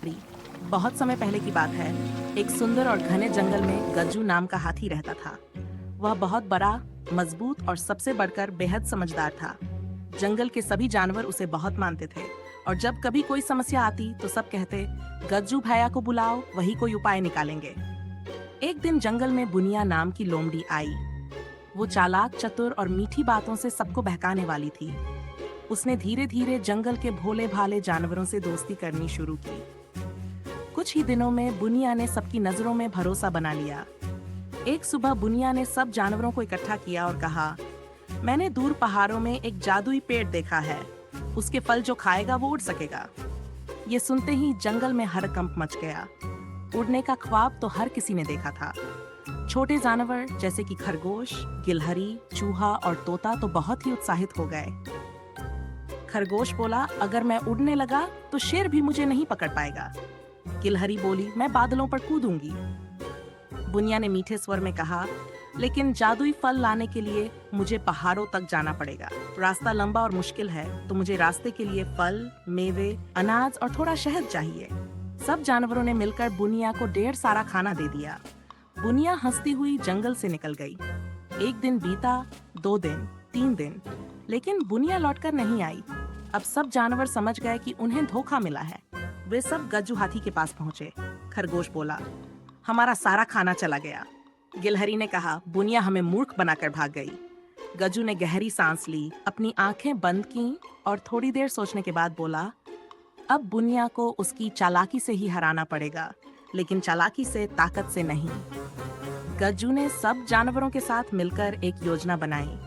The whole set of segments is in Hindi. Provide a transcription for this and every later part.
बहुत समय पहले की बात है। एक सुंदर और घने जंगल में गज्जू नाम का हाथी रहता था। वह बहुत बड़ा, मजबूत और सबसे बढ़कर बेहद समझदार था। जंगल के सभी जानवर उसे बहुत मानते थे और जब कभी कोई समस्या आती तो सब कहते, गज्जू भैया को बुलाओ, वही कोई उपाय निकालेंगे। एक दिन जंगल में बुनिया नाम की लोमड़ी आई। वो चालाक, चतुर और मीठी बातों से सबको बहकाने वाली थी। उसने धीरे धीरे जंगल के भोले भाले जानवरों से दोस्ती करनी शुरू की। कुछ ही दिनों में बुनिया ने सबकी नजरों में भरोसा बना लिया। एक सुबह बुनिया ने सब जानवरों को इकट्ठा किया और कहा, मैंने दूर पहाड़ों में एक जादुई पेड़ देखा है। उसके फल जो खाएगा वो उड़ सकेगा। ये सुनते ही जंगल में हड़कंप मच गया। उड़ने का ख्वाब तो हर किसी ने देखा था। छोटे जानवर जैसे कि खरगोश, गिलहरी, चूहा और तोता तो बहुत ही उत्साहित हो गए। खरगोश बोला, अगर मैं उड़ने लगा तो शेर भी मुझे नहीं पकड़ पाएगा। गिलहरी बोली, मैं बादलों पर कूदूंगी। बुनिया ने मीठे स्वर में कहा, लेकिन जादुई फल लाने के लिए मुझे पहाड़ों तक जाना पड़ेगा। रास्ता लंबा और मुश्किल है, तो मुझे रास्ते के लिए फल, मेवे, अनाज और थोड़ा शहद चाहिए। सब जानवरों ने मिलकर बुनिया को ढेर सारा खाना दे दिया। बुनिया हंसती हुई जंगल से निकल गई। एक दिन बीता, 2 दिन, 3 दिन, लेकिन बुनिया लौटकर नहीं आई। अब सब जानवर समझ गए कि उन्हें धोखा मिला है। वे सब गज्जू हाथी के पास पहुंचे। खरगोश बोला, हमारा सारा खाना चला गया। गिलहरी ने कहा, बुनिया हमें मूर्ख बनाकर भाग गई। गज्जू ने गहरी सांस ली, अपनी आंखें बंद की और थोड़ी देर सोचने के बाद बोला, अब बुनिया को उसकी चालाकी से ही हराना पड़ेगा, लेकिन चालाकी से, ताकत से नहीं। गज्जू ने सब जानवरों के साथ मिलकर एक योजना बनाई।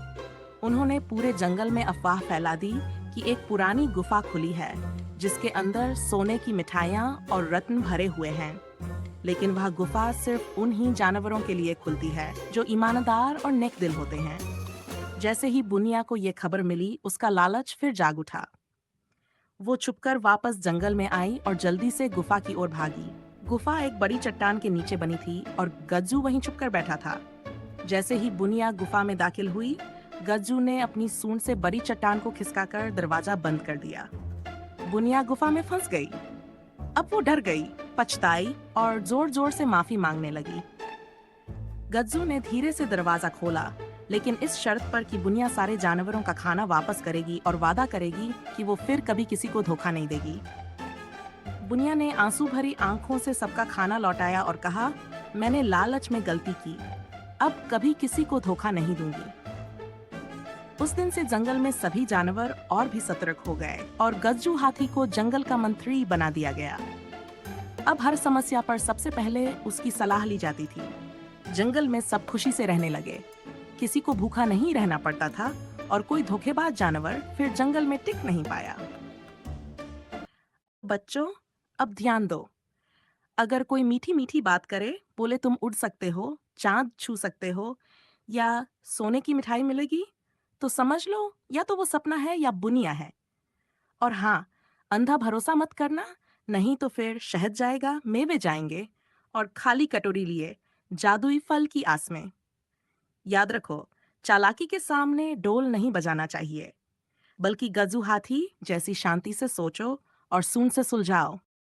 उन्होंने पूरे जंगल में अफवाह फैला दी कि एक पुरानी गुफा खुली है जिसके अंदर सोने की मिठाइयाँ और रत्न भरे हुए हैं। लेकिन वह गुफा सिर्फ उन ही जानवरों के लिए खुलती है जो ईमानदार और नेक दिल होते हैं। जैसे ही बुनिया को ये खबर मिली, उसका लालच फिर जाग उठा। वो छुपकर वापस जंगल में आई और जल्दी से गुफा की ओर भागी। गुफा एक बड़ी चट्टान के नीचे बनी थी और गज्जू वहीं छुपकर बैठा था। जैसे ही बुनिया गुफा में दाखिल हुई, गज्जू ने अपनी सूंड से बड़ी चट्टान को खिसकाकर दरवाजा बंद कर दिया। बुनिया गुफा में फंस गई। अब वो डर गई, पछताई और जोर जोर से माफी मांगने लगी। गज्जू ने धीरे से दरवाजा खोला, लेकिन इस शर्त पर कि बुनिया सारे जानवरों का खाना वापस करेगी और वादा करेगी कि वो फिर कभी किसी को धोखा नहीं देगी। बुनिया ने आंसू भरी आंखों से सबका खाना लौटाया और कहा, मैंने लालच में गलती की, अब कभी किसी को धोखा नहीं दूंगी। उस दिन से जंगल में सभी जानवर और भी सतर्क हो गए और गज्जू हाथी को जंगल का मंत्री बना दिया गया। अब हर समस्या पर सबसे पहले उसकी सलाह ली जाती थी। जंगल में सब खुशी से रहने लगे। किसी को भूखा नहीं रहना पड़ता था और कोई धोखेबाज जानवर फिर जंगल में टिक नहीं पाया। बच्चों, अब ध्यान दो। अगर कोई मीठी मीठी बात करे, बोले तुम उड़ सकते हो, चांद छू सकते हो या सोने की मिठाई मिलेगी, तो समझ लो या तो वो सपना है या बुनिया है। और हाँ, अंधा भरोसा मत करना, नहीं तो फिर शहद जाएगा, मेवे जाएंगे और खाली कटोरी लिए जादुई फल की आस में। याद रखो, चालाकी के सामने डोल नहीं बजाना चाहिए, बल्कि गज्जू हाथी जैसी शांति से सोचो और सूंड से सुलझाओ।